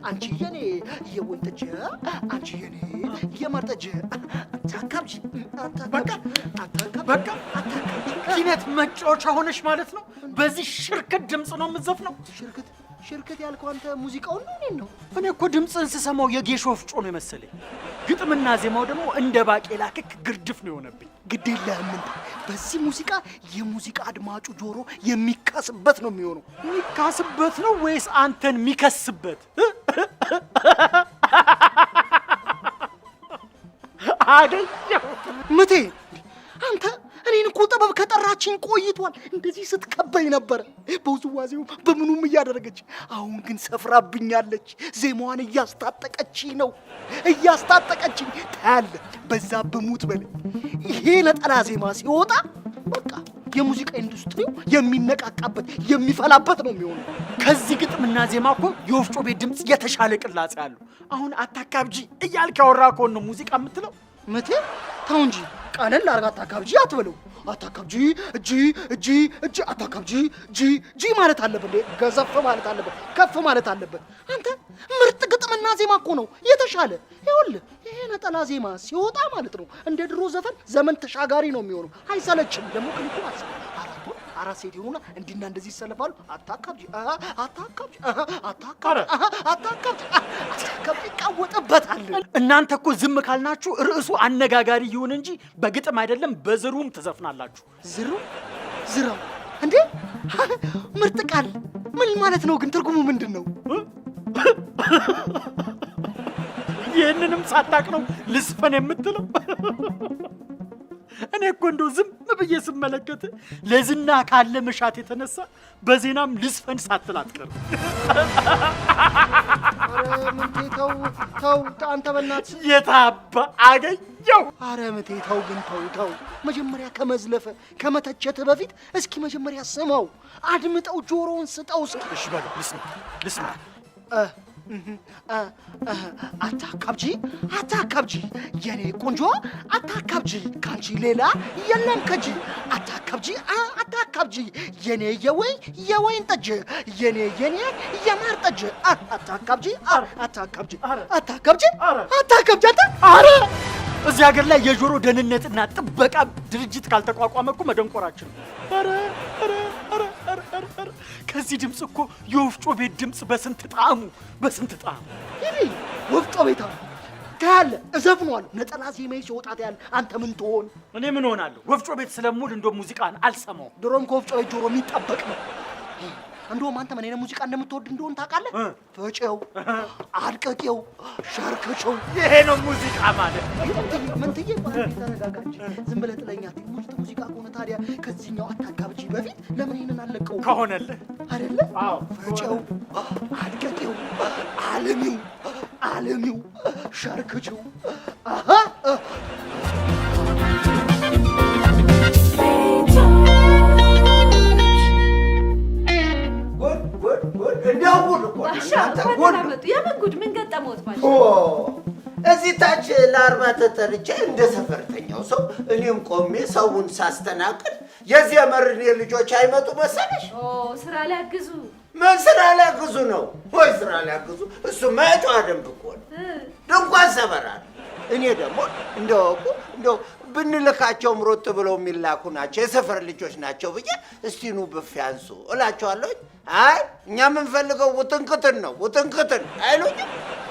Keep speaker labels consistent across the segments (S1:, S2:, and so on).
S1: አንቺ የኔ የወይን ጠጅ አንቺ የኔ የማር ጠጅ አታካብጂ
S2: በቃ ኪነት መጫወቻ ሆነሽ ማለት ነው። በዚህ ሽርክት ድምፅ ነው የምትዘፍነው?
S1: ሽርክት ያልከው አንተ ሙዚቃውን ነው እኔን ነው?
S2: እኔ እኮ ድምፅን ስሰማው የጌሾ ወፍጮ ነው የመሰለኝ። ግጥምና ዜማው ደግሞ እንደ ባቄላ ክክ ግርድፍ ነው የሆነብኝ።
S1: ግድ የለህም እንዴ? በዚህ ሙዚቃ የሙዚቃ አድማጩ ጆሮ የሚካስበት ነው የሚሆነው።
S2: የሚካስበት ነው ወይስ አንተን የሚከስበት? አገኘው
S1: ምቴ አንተ እኔን እኮ ጥበብ ከጠራችኝ ቆይቷል። እንደዚህ ስትከበኝ ነበር በውዝዋዜው በምኑም እያደረገች። አሁን ግን ሰፍራብኛለች። ዜማዋን እያስታጠቀችኝ ነው እያስታጠቀችኝ። ታያለህ በዛ በሙት በል ይሄ ነጠላ ዜማ ሲወጣ በቃ የሙዚቃ ኢንዱስትሪው የሚነቃቃበት የሚፈላበት ነው የሚሆነው።
S2: ከዚህ ግጥምና ዜማ እኮ የወፍጮ ቤት ድምፅ የተሻለ ቅላጼ አለው። አሁን አታካብጂ እያልክ ያወራህ ከሆነ ነው ሙዚቃ የምትለው?
S1: ምቴ ተው እንጂ ቀለል አድርጋ አታካብጂ አትበለው። አታካብጂ እጂ አታካብጂ ጂ ማለት አለበት እንዴ? ገዘፍ ማለት አለበት፣ ከፍ ማለት አለበት። አንተ ምርጥ ግጥምና ዜማ እኮ ነው የተሻለ። ይኸውልህ ይሄ ነጠላ ዜማ ሲወጣ ማለት ነው እንደ ድሮ ዘፈን ዘመን ተሻጋሪ ነው የሚሆነው። አይሰለችም ደግሞ ክሊፑ አራት ሴት ይሆኑና እንዲና እንደዚህ ይሰለፋሉ። አታካብጂ ይቃወጥበታል።
S2: እናንተ እኮ ዝም ካልናችሁ ርዕሱ አነጋጋሪ ይሁን እንጂ በግጥም አይደለም በዝሩም ትዘፍናላችሁ።
S1: ዝራው እንዴ? ምርጥ ቃል ምን ማለት ነው ግን? ትርጉሙ ምንድን ነው?
S2: ይህንንም ሳታቅ ነው ልስፈን የምትለው? እኔ እኮ እንደው ዝም ብዬ ስመለከት ለዝና ካለ መሻት የተነሳ በዜናም ልስፈን ሳትል አትቀርም።
S1: አረ ምንቴ ተው አንተ በእናትህ
S2: የታባ አገኘው።
S1: አረ ምንቴ ተው ግን ተው። መጀመሪያ ከመዝለፈ ከመተቸት በፊት እስኪ መጀመሪያ ስማው፣ አድምጠው፣ ጆሮውን ስጠው እስኪ።
S2: እሺ በለው ልስማ።
S1: አታካብጂ የኔ ቆንጆ አታካብጂ፣ ካንቺ ሌላ የለም ከጂ። አታካብጂ የኔ የወይን ጠጅ የኔ የማር ጠጅ። አታካብጂ
S2: አረ እዚህ ሀገር ላይ የጆሮ ደህንነትና ጥበቃ ድርጅት ካልተቋቋመ እኮ መደንቆራችን። አረ ከዚህ ድምፅ እኮ የወፍጮ ቤት ድምፅ በስንት ጣዕሙ
S1: ይሄ ወፍጮ ቤት ታያለህ። እዘፍነዋለሁ ነጠላ ዜማዬ ሲወጣት ያለ አንተ ምን ትሆን?
S2: እኔ ምን ሆናለሁ? ወፍጮ ቤት ስለሙል እንደ ሙዚቃን አልሰማው።
S1: ድሮም ከወፍጮ ቤት ጆሮ የሚጠበቅ ነው። እንደውም አንተ ምን አይነት ሙዚቃ እንደምትወድ እንደሆን ታውቃለህ? ፈጨው፣ አድቀቄው፣ ሸርክቸው።
S2: ይሄ ነው ሙዚቃ ማለት።
S1: ምንትዬ ተረጋጋች። ዝም ብለህ ጥለኛት። ሙዚቃ ከሆነ ታዲያ ከዚህኛው አታካብጂ በፊት ለምን ይሄንን አለቀው?
S2: ከሆነልህ
S1: አይደለ? አዎ። ፈጨው፣ አድቀቄው፣ አለሚው፣ ሸርክቸው።
S3: የምን ጉድ? ምን ገጠመዎት?
S4: እዚህ ታች ለአርባ ተጠርቼ እንደ ሰፈርተኛው ሰው እኔም ቆሜ ሰውን ሳስተናግድ የዚህ መርን ልጆች አይመጡ መሰለሽ?
S3: ስራ ሊያግዙ።
S4: ምን ስራ ሊያግዙ ነው ወይ? ስራ ሊያግዙ እሱ ማጫዋ ደንብ እኮ ነው። ድንኳን ሰበራል። እኔ ደግሞ እንደው ብንልካቸውም ሮጥ ብለው የሚላኩ ናቸው፣ የሰፈር ልጆች ናቸው ብዬ እስቲ ኑ ብፌ አንሱ እላቸዋለሁ። አይ እኛ የምንፈልገው ውጥንቅጥን ነው አይሉኝም።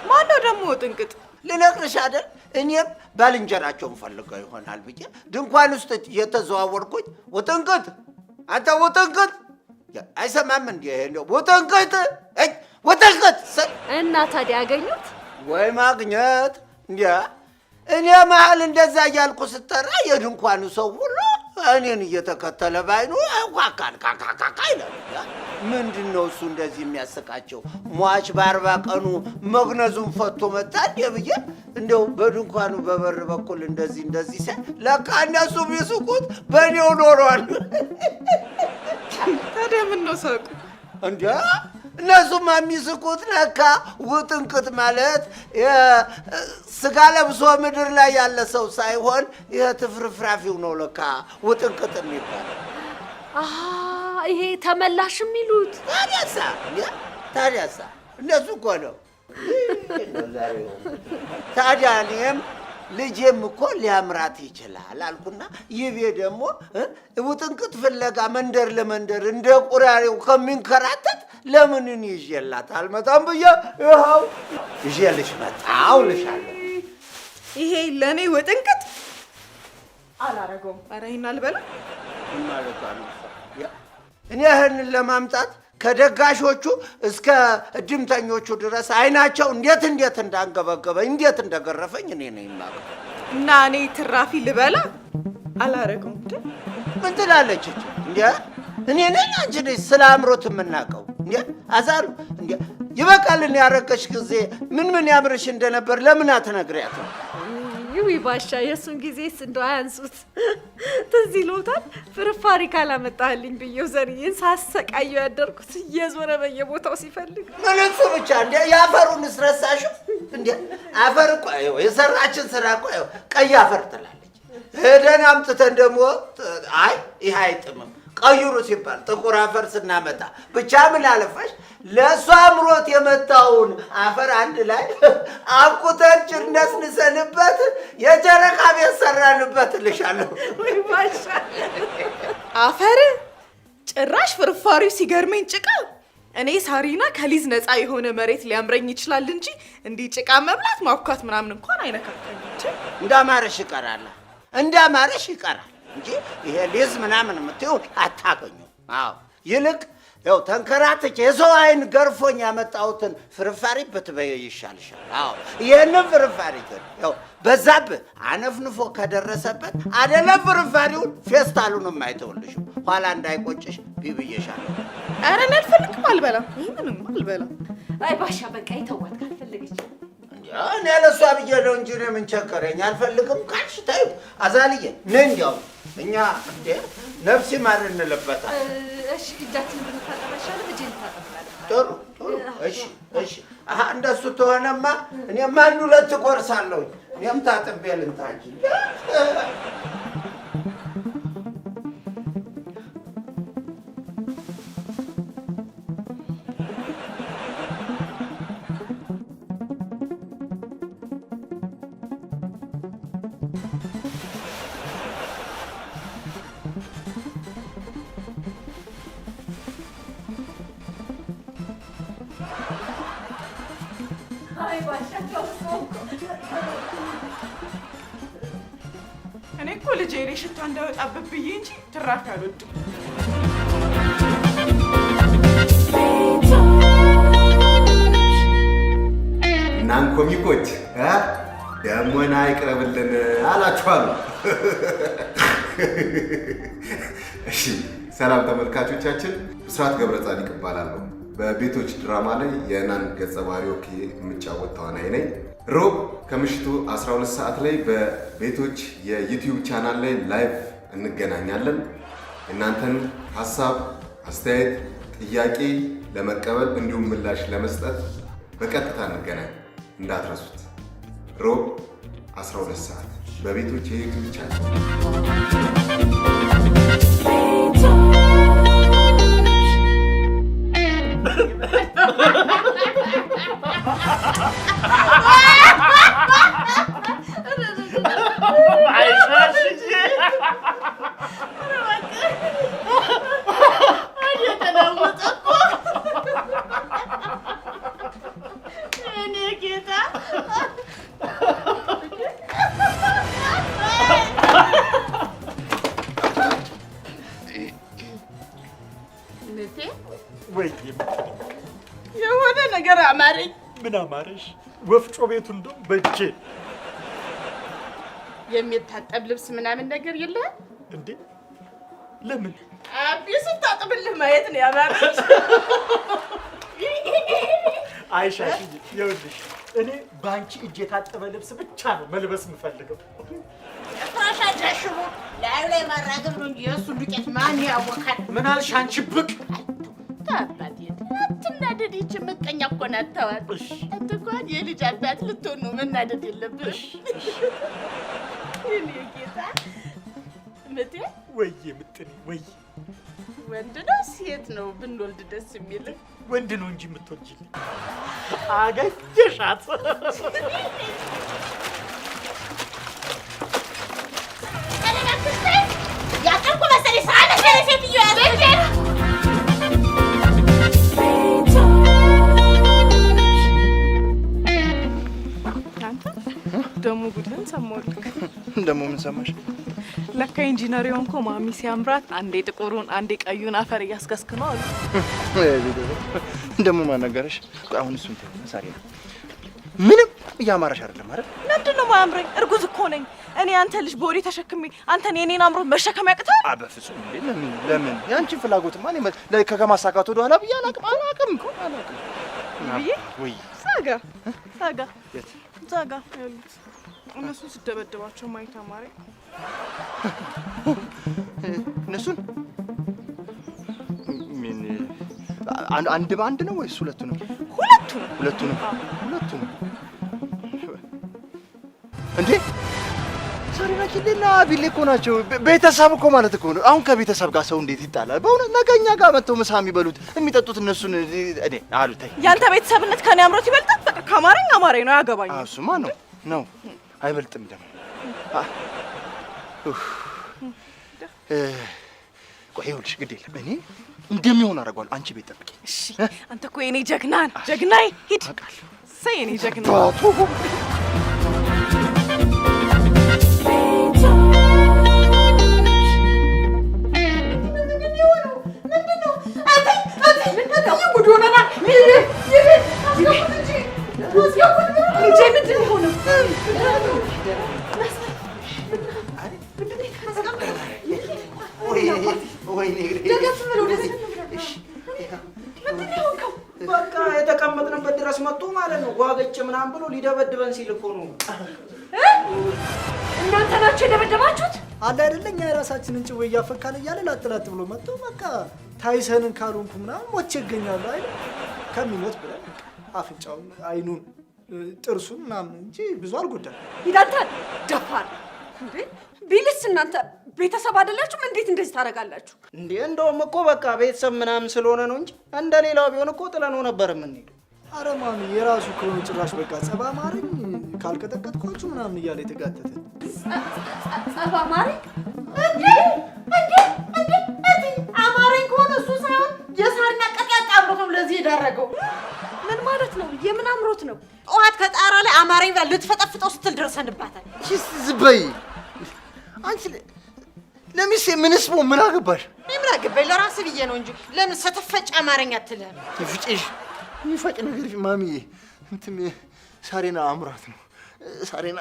S3: ማነው ደግሞ ውጥንቅጥ?
S4: ልነግርሽ አይደል? እኔም ባልንጀራቸውን ፈልገው ይሆናል ብዬ ድንኳን ውስጥ የተዘዋወርኩኝ ውጥንቅጥ፣ አንተ ውጥንቅጥ አይሰማም እንዴ? ውጥንቅጥ
S3: እና ታዲያ ያገኙት
S4: ወይ ማግኘት እንዴ? እኔ መሀል እንደዛ እያልኩ ስጠራ የድንኳኑ ሰው ሁሉ እኔን እየተከተለ ባይኑ ካካካ ይላል። ምንድን ነው እሱ እንደዚህ የሚያስቃቸው? ሟች በ40 ቀኑ መግነዙን ፈቶ መጣ እንዴ ብዬ እንደው በድንኳኑ በበር በኩል እንደዚህ ሳይ ለካ እነሱ ቢስቁት በእኔው ኖሯል።
S3: ታዲያ ምን ነው ሳቁ
S4: እንዴ? እነሱማ የሚስቁት ለካ ውጥንቅጥ ማለት ስጋ ለብሶ ምድር ላይ ያለ ሰው ሳይሆን ትፍርፍራፊው ነው ለካ ውጥንቅጥ የሚባለው።
S3: ይሄ ተመላሽ የሚሉት።
S4: ታዲያሳ እነሱ እኮ ነው ታዲያ እኔም ልጄም እኮ ሊያምራት ይችላል አልኩና ይቤ ደግሞ ውጥንቅጥ ፍለጋ መንደር ለመንደር እንደ ቁራሬው ከሚንከራተት ለምን እኔ ይዤላት አልመጣም ብዬ ይኸው ይዤልሽ መጣሁ እልሻለሁ።
S3: ይሄ ለእኔ ውጥንቅጥ አላረገውም። ኧረ ይሄን አልበላም
S4: ማለት ነው። እኔ ይህንን ለማምጣት ከደጋሾቹ እስከ እድምተኞቹ ድረስ አይናቸው እንዴት እንዳንገበገበ እንዴት እንደገረፈኝ እኔ ነኝ የማውቀው።
S3: እና እኔ ትራፊ ልበላ አላረገውም።
S4: ምን ትላለች እንዴ? እኔ ነኝ አንቺ ነሽ ስለ አምሮት የምናውቀው እንዴ? አዛሩ እንዴ ይበቃልን። ያረገሽ ጊዜ ምን ያምርሽ እንደነበር ለምን አትነግሪያትም?
S3: ይውይ ባሻ የእሱን ጊዜስ እንደው አያንሱት። ትዝ ይሎታል ፍርፋሪ ካላመጣልኝ ብዬው ዘርዬን ሳሰቃየው ያደርኩት እየዞረ በየቦታው ሲፈልግ።
S4: ምን እሱ ብቻ እንዴ ያፈሩን ስረሳሽው እንዴ? አፈር እኮ የሰራችን ስራ እኮ ቀይ አፈር ትላለች። ሄደን አምጥተን ደግሞ አይ ይሄ አይጥምም ቀይሩ ሲባል ጥቁር አፈር ስናመጣ ብቻ ምን አለፋሽ ለሷ አምሮት የመጣውን አፈር አንድ ላይ አቁተን ጭርነስንሰንበት የጨረቃ ቤት ሰራንበት ልሻለሁ።
S3: ወይ ባሻ አፈር ጭራሽ ፍርፋሪው ሲገርመኝ ጭቃ። እኔ ሳሪና ከሊዝ ነፃ የሆነ መሬት ሊያምረኝ ይችላል እንጂ እንዲህ ጭቃ መብላት ማብኳት ምናምን እንኳን አይነካከኝ።
S4: እንዳማረሽ ይቀራል እንዳማረሽ ይቀራል እንጂ ይሄ ሊዝ ምናምን የምትይው አታገኙ። አዎ ይልቅ ያው ተንከራተች የሰው አይን ገርፎኝ ያመጣሁትን ፍርፋሪ ብትበይ ይሻልሻል። አዎ ይሄንን ፍርፋሪ ግን ያው በዛብህ አነፍንፎ ከደረሰበት አይደለም ፍርፋሪውን ፌስታሉንም አይተውልሽም ኋላ እንዳይቆጭሽ ቢብዬሻለሁ።
S3: ኧረ እኔ አልፈልግም አልበላም። ምንም አልበላም።
S5: አይ ባሻ በቃ ይተዋት ካልፈለገች
S4: እኔ ለሷ ብዬ ነው እንጂ እኔ ምን ቸገረኝ። አልፈልግም ካልሽ ተይው። አዛልዬ ነይ እንዲያው እኛ እንዴ ነፍሲ ማር እንለበታል።
S5: እሺ እጃችን ብንታጠበሻለን እጄን ታጠብላለህ።
S4: ጥሩ እሺ አሃ እንደሱ ተሆነማ እኔማ አንድ ሁለት ቆርሳለሁ። እኔም ታጥቤ ልምጣ እንጂ
S3: እኔ እኮ ልጄ እኔ ሽታ እንዳይወጣበት ብዬ እንጂ ትራፊ አልወድም።
S6: እናን ኮሚኮች ደሞና ይቅረብልን አላችኋሉ። እሺ ሰላም ተመልካቾቻችን፣ ብስራት ገብረጻድቅ እባላለሁ። በቤቶች ድራማ ላይ የናን ገጸ ባህሪ ወክዬ የምጫወት ተዋናይ ነኝ። ሮብ ከምሽቱ 12 ሰዓት ላይ በቤቶች የዩቲዩብ ቻናል ላይ ላይቭ እንገናኛለን። እናንተን ሀሳብ፣ አስተያየት፣ ጥያቄ ለመቀበል እንዲሁም ምላሽ ለመስጠት በቀጥታ እንገናኝ እንዳትረሱት። ሮብ 12 ሰዓት በቤቶች የዩቲዩብ ቻናል
S3: የሆነ ነገር አማረኝ።
S2: ምን አማረሽ? ወፍጮ ቤቱ እንደው በእጄ
S3: የሚታጠብ ልብስ ምናምን ነገር የለህም
S2: እንዴ? ለምን
S3: አቢ ስታጥብልህ ማየት ነው ያማረኝ።
S2: አይሻሽ ይኸውልሽ፣ እኔ በአንቺ እጅ የታጠበ ልብስ ብቻ ነው መልበስ የምፈልገው።
S3: ፍራሽ አጃሽሙ ላዩ ላይ ማራገብ ነው እንጂ የእሱን ዱቄት ማን ያወቃል?
S2: ምን አልሽ አንቺ ብቅ?
S3: ታባቴ አትናደድ። ይህች ምቀኛ እኮ ናት። ተዋት። አንተ እንኳን የልጅ አባት ልትሆን ነው። መናደድ የለብህም። የኔ ጌታ ምቴ
S2: ወይዬ ምጥኔ ወይ
S3: ወንድ ነው ሴት ነው ብንወልድ ደስ የሚልህ?
S2: ወንድ ነው እንጂ የምትወጂልኝ። አገኘሻት።
S7: ያቀርኩ መሰለኝ ሳለ ሴትዮ ያለች
S3: ደግሞ ጉድህን ሰማሁልክ።
S8: ደግሞ ምን ሰማሽ?
S3: ለካ ኢንጂነር የሆንኮ ማሚ ሲያምራት አንዴ ጥቁሩን አንዴ ቀዩን አፈር እያስከስክ ነው አሉ።
S8: ደግሞ ማን ነገረሽ? አሁን እሱን ተይው ሳሪ ነው። ምንም እያማረሽ አይደለም አይደል?
S3: ምንድን ነው ማያምረኝ? እርጉዝ እኮ ነኝ እኔ። አንተ ልጅ በወዴ ተሸክሜ አንተን የኔን አምሮት መሸከም ያቅታል?
S8: በፍጹም እንዴ! ለምን የአንቺን ፍላጎትማ እኔ ከማሳካት ወደ ኋላ ብዬ አላቅም እኮ
S3: ብዬ
S8: ወይ
S3: ሳጋ ያሉት እነሱ ስደበድባቸው ማየት አማረኝ።
S8: እነሱን ምን አንድ በአንድ ነው ወይስ ሁለቱንም? ሁለቱንም እንዴ? ሳሪና ኪሌና ቢሌ እኮ ናቸው። ቤተሰብ እኮ ማለት እኮ ነው። አሁን ከቤተሰብ ጋር ሰው እንዴት ይጣላል? በእውነት ነገ እኛ ጋር መጥተው ምሳ የሚበሉት የሚጠጡት እነሱን እኔ አሉ። ተይ
S3: ያንተ ቤተሰብነት ከኔ አምሮት ይበልጣል። በቃ ከአማረኝ ነው ያገባኝ።
S8: እሱማ ነው አይበልጥም ደግሞ። ቆይ ይኸውልሽ፣ ግድ የለም እኔ እንደሚሆን አደርገዋለሁ። አንቺ ቤት ጠብቂ
S3: እሺ? አንተ እኮ የኔ ጀግናዬ። ሂድ ሰይ የኔ ጀግና
S4: በቃ የተቀመጥንበት ድረስ መጡ ማለት ነው። ጓገጭ ምናምን ብሎ ሊደበድበን ሲል እኮ ነው።
S7: እናንተ ናችሁ የደበደባችሁት?
S1: አለ አይደለ? እኛ የራሳችንን ጭዌ እያፈካን እያለ ላጥላት ብሎ መጥቶ በቃ ታይሰንን ካልሆንኩ ምናምን ሞቼ ይገኛሉ አይደል? ከሚሞት ብለን አፍንጫውን፣ አይኑን፣ ጥርሱን ምናምን እንጂ ብዙ አልጎዳም።
S7: ይዳንታል ደፋር እንዴ! ቢልስ እናንተ ቤተሰብ አይደላችሁም? እንዴት እንደዚህ ታደርጋላችሁ
S4: እንዴ? እንደውም እኮ በቃ ቤተሰብ ምናምን ስለሆነ ነው እንጂ እንደ ሌላው ቢሆን እኮ ጥለነው ነበር የምንሄደው።
S1: አረ ማሚ የራሱ ከሆነ ጭራሽ በቃ ጸባ ማረኝ ካልቀጠቀጥኳችሁ ምናምን እያለ የተጋተተ
S7: ጸባ ማረኝ እንዴ አማረኝ ከሆነ እሱ ሳይሆን የሳርና ቀጥያጣ አምሮት ነው ለዚህ የዳረገው። ምን ማለት ነው? የምን አምሮት ነው? ጠዋት ከጣራ ላይ አማረኝ ብላ ልትፈጠፍጠው ስትል ደርሰንባታል።
S8: ዝበይ አንቺ ለሚስቴ ምንስ ምን አገባሽ?
S7: ምን አገባኝ? ለራስህ ብዬ ነው እንጂ ለምን ስትፈጭ አማረኝ አትልህም?
S8: ይፍጭሽ የሚፈጭ ነገር ማሚዬ እንትን ሳሬና አምሯት ነው። ሳሬና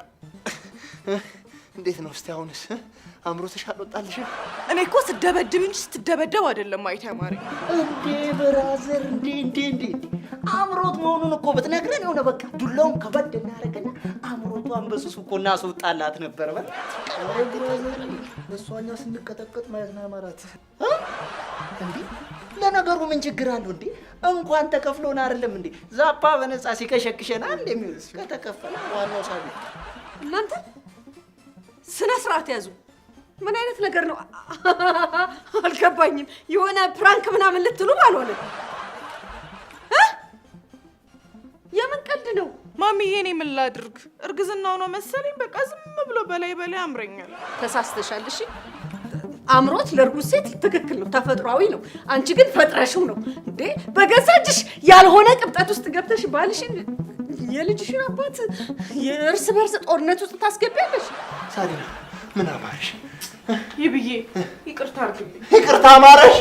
S8: እንዴት ነው እስቲ አሁንስ አምሮትሽ አልወጣልሽም?
S3: እኔ እኮ ስደበድብ እንጂ ስትደበደብ አይደለም ማየት ያማረኝ።
S4: እንዴ ብራዘር እንዴ አምሮት መሆኑን እኮ ብትነግረን የሆነ በቃ ዱላውን ከበድ እናደርግና አምሮቷን በሱሱ እኮ እናስወጣላት ነበር።
S1: እሷኛ ስንቀጠቀጥ ማየት ነው ያማራት።
S4: እንዴ ለነገሩ ምን ችግር አለው እንዴ? እንኳን ተከፍሎን አይደለም እንዴ ዛፓ በነፃ ሲከሸክሸና እንደሚውልስ ከተከፈለ ዋናው ሳቢ።
S7: እናንተ ስነ ስርዓት ያዙ። ምን አይነት ነገር ነው? አልገባኝም። የሆነ ፕራንክ ምናምን ልትሉ ባልሆነ የምን ቀልድ ነው?
S3: ማሚዬ እኔ ምን ላድርግ? እርግዝናው ነው መሰለኝ በቃ ዝም ብሎ በላይ ያምረኛል።
S7: ተሳስተሻል። እሺ አምሮት ለእርጉዝ ሴት ትክክል ነው፣ ተፈጥሯዊ ነው። አንቺ ግን ፈጥረሽው ነው እንዴ? በገዛ እጅሽ ያልሆነ ቅብጠት ውስጥ ገብተሽ ባልሽን የልጅሽን አባት የእርስ በርስ ጦርነት ውስጥ ታስገቢያለሽ።
S8: ሳሪና ምን አማረሽ?
S3: ይብዬ ይቅርታ አድርግልኝ።
S8: ይቅርታ አማረሽ?